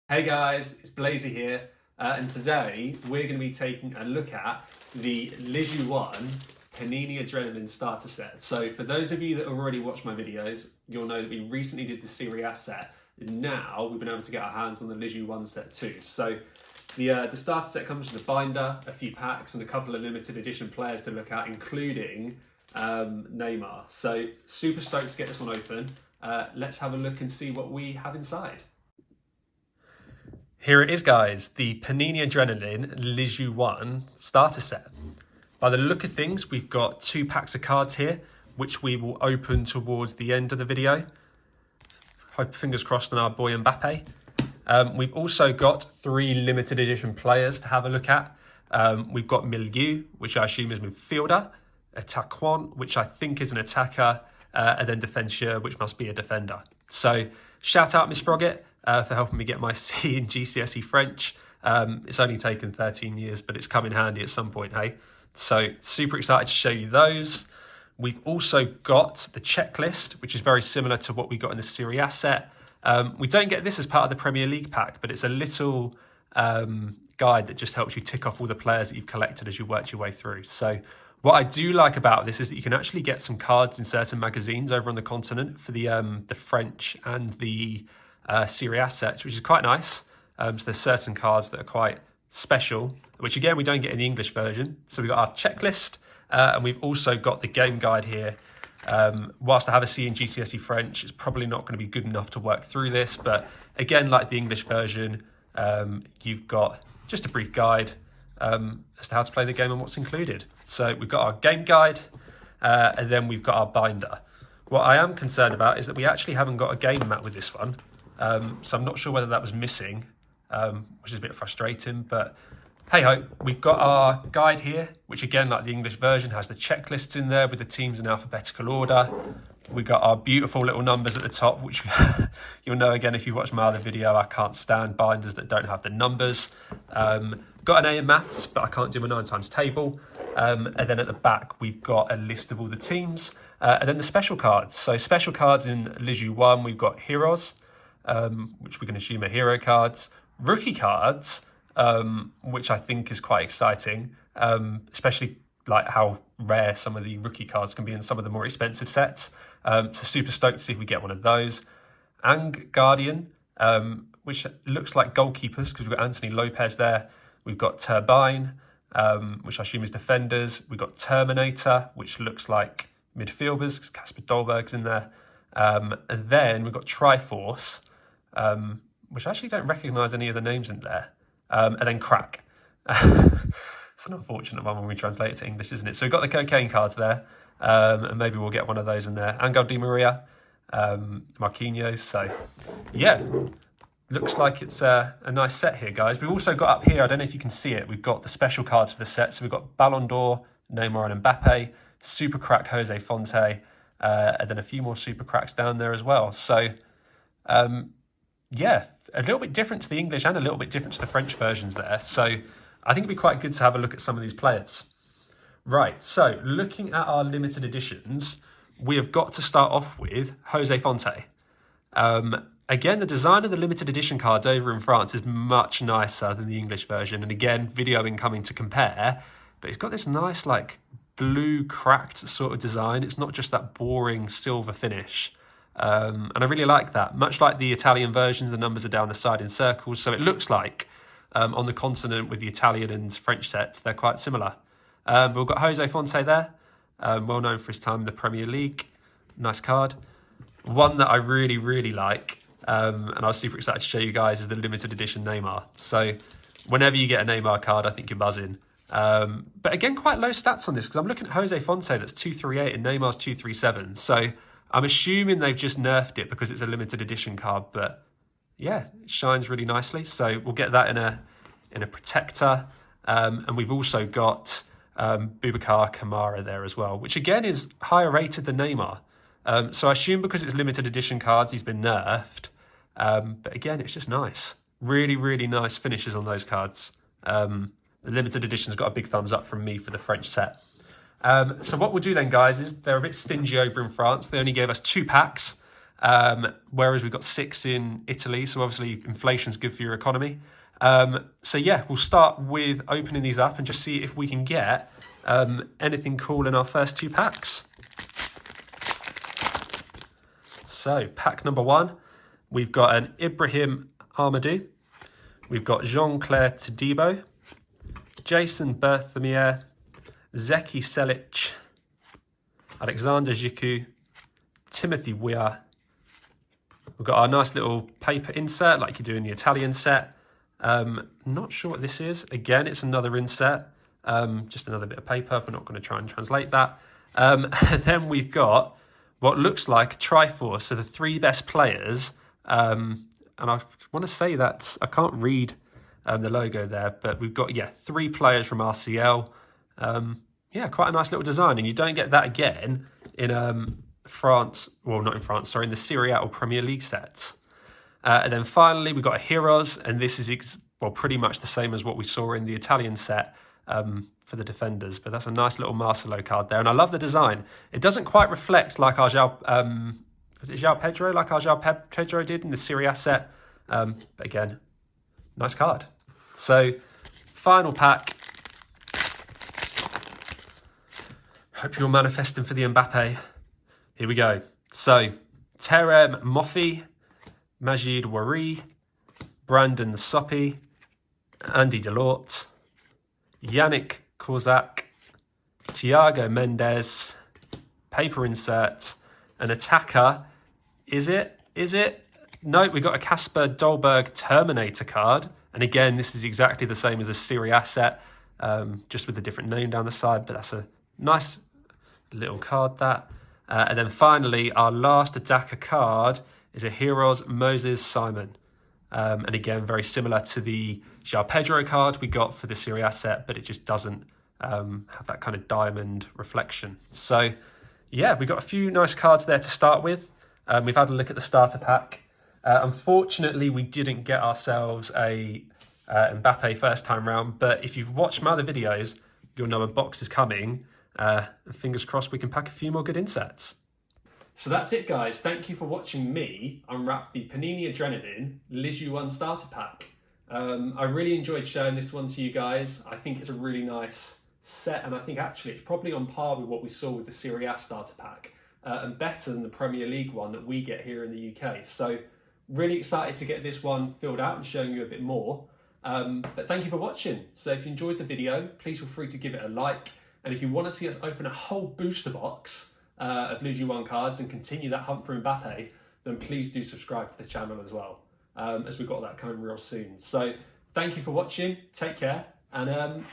Hey guys, it's Blazy here, and today we're going to be taking a look at the Ligue 1 Panini Adrenalyn starter set. So for those of you that already watched my videos, you'll know that we recently did the Serie A set, and now we've been able to get our hands on the Ligue 1 set too. So the starter set comes with a binder, a few packs, and a couple of limited edition players to look at, including Neymar. So super stoked to get this one open. Let's have a look and see what we have inside. Here it is, guys, the Panini Adrenalyn Ligue 1 starter set. By the look of things, we've got 2 packs of cards here, which we will open towards the end of the video. Hope, fingers crossed on our boy Mbappe. We've also got 3 limited edition players to have a look at. We've got Milieu, which I assume is midfielder, Attaquant, which I think is an attacker, and then Defenseur, which must be a defender. So shout out Miss Frogget for helping me get my C in GCSE French. It's only taken 13 years, but it's come in handy at some point, hey? So super excited to show you those. We've also got the checklist, which is very similar to what we got in the Serie A set. We don't get this as part of the Premier League pack, but it's a little guide that just helps you tick off all the players that you've collected as you worked your way through. So what I do like about this is that you can actually get some cards in certain magazines over on the continent for the French and the Serie A sets, which is quite nice. So there's certain cards that are quite special, which again we don't get in the English version. So we've got our checklist, and we've also got the game guide here. Whilst I have a C in GCSE French, it's probably not going to be good enough to work through this, but again, like the English version, you've got just a brief guide as to how to play the game and what's included. So we've got our game guide, and then we've got our binder. What I am concerned about is that we actually haven't got a game mat with this one. So I'm not sure whether that was missing, which is a bit frustrating, but hey ho, we've got our guide here, which again, like the English version, has the checklists in there with the teams in alphabetical order. We got our beautiful little numbers at the top, which you'll know again if you've watched my other video, I can't stand binders that don't have the numbers. Got an A in maths, but I can't do a 9 times table. And then at the back, we've got a list of all the teams, and then the special cards. So special cards in Ligue 1, we've got heroes, which we can assume are hero cards, rookie cards, which I think is quite exciting, especially like how rare some of the rookie cards can be in some of the more expensive sets. So super stoked to see if we get one of those. And Guardian, which looks like goalkeepers because we've got Anthony Lopez there. We've got Turbine, which I assume is defenders. We've got Terminator, which looks like midfielders because Kasper Dolberg's in there. And then we've got Triforce, which I actually don't recognise any of the names in there. And then Crack. It's an unfortunate one when we translate it to English, isn't it? So we've got the cocaine cards there, and maybe we'll get one of those in there. Angel Di Maria, Marquinhos. So yeah, looks like it's a nice set here, guys. We've also got up here, I don't know if you can see it, we've got the special cards for the set. So we've got Ballon d'Or, Neymar and Mbappe, Super Crack Jose Fonte, and then a few more Super Cracks down there as well. So yeah, a little bit different to the English and a little bit different to the French versions there. So I think it'd be quite good to have a look at some of these players. Right, so looking at our limited editions, we have got to start off with Jose Fonte. Again, the design of the limited edition cards over in France is much nicer than the English version. And again, video incoming to compare, but it's got this nice like blue cracked sort of design. It's not just that boring silver finish. And I really like that. Much like the Italian versions, the numbers are down the side in circles. So it looks like on the continent with the Italian and French sets, they're quite similar. But we've got Jose Fonte there, well known for his time in the Premier League. Nice card. One that I really, really like, and I was super excited to show you guys, is the limited edition Neymar. So whenever you get a Neymar card, I think you're buzzing. But again, quite low stats on this because I'm looking at Jose Fonte, that's 238 and Neymar's 237. So I'm assuming they've just nerfed it because it's a limited edition card, but yeah, it shines really nicely. So we'll get that in a protector. And we've also got Boubacar Kamara there as well, which again is higher rated than Neymar. So I assume because it's limited edition cards, he's been nerfed. But again, it's just nice. Really, really nice finishes on those cards. The limited edition's got a big thumbs up from me for the French set. So what we'll do then, guys, is they're a bit stingy over in France. They only gave us 2 packs. whereas we've got 6 in Italy. So obviously inflation's good for your economy. So yeah, we'll start with opening these up and just see if we can get anything cool in our first 2 packs. So pack number 1, we've got an Ibrahim Amadou, we've got Jean-Claire Todibo, Jason Berthamier, Zeki Selic, Alexander Giroud, Timothy Weah. We've got our nice little paper insert like you do in the Italian set. Not sure what this is. Again, it's another insert. Just another bit of paper. We're not going to try and translate that. And then we've got what looks like Triforce, so the 3 best players. And I want to say that I can't read the logo there, but we've got, 3 players from RCL. Quite a nice little design. And you don't get that again in France, well, not in France, sorry, in the Serie A or Premier League sets. And then finally, we've got a Heroes, and this is, pretty much the same as what we saw in the Italian set for the defenders. But that's a nice little Marcelo card there. And I love the design. It doesn't quite reflect like our João Pedro, like our João Pedro did in the Serie A set. But again, nice card. So, final pack. Hope you're manifesting for the Mbappe. Here we go. So, Terem Moffi, Majid Wari, Brandon Soppy, Andy Delort, Yannick Kozak, Thiago Mendes, paper insert, an attacker. Is it? No, we got a Kasper Dolberg Terminator card. And again, this is exactly the same as a Serie A set, just with a different name down the side. But that's a nice little card, that. And then finally, our last attacker card is a Heroes Moses Simon. And again, very similar to the João Pedro card we got for the Serie A set, but it just doesn't have that kind of diamond reflection. So, yeah, we got a few nice cards there to start with. We've had a look at the starter pack. Unfortunately, we didn't get ourselves a Mbappe first time round, but if you've watched my other videos, you'll know a box is coming. And fingers crossed we can pack a few more good inserts. So that's it, guys. Thank you for watching me unwrap the Panini Adrenalyn Ligue 1 starter pack. I really enjoyed showing this one to you guys. I think it's a really nice set, and I think actually it's probably on par with what we saw with the Serie A starter pack, and better than the Premier League one that we get here in the UK. So really excited to get this one filled out and showing you a bit more. But thank you for watching. So if you enjoyed the video, please feel free to give it a like. And if you want to see us open a whole booster box of Ligue 1 cards and continue that hunt for Mbappe, then please do subscribe to the channel as well, as we've got that coming real soon. So thank you for watching, take care, and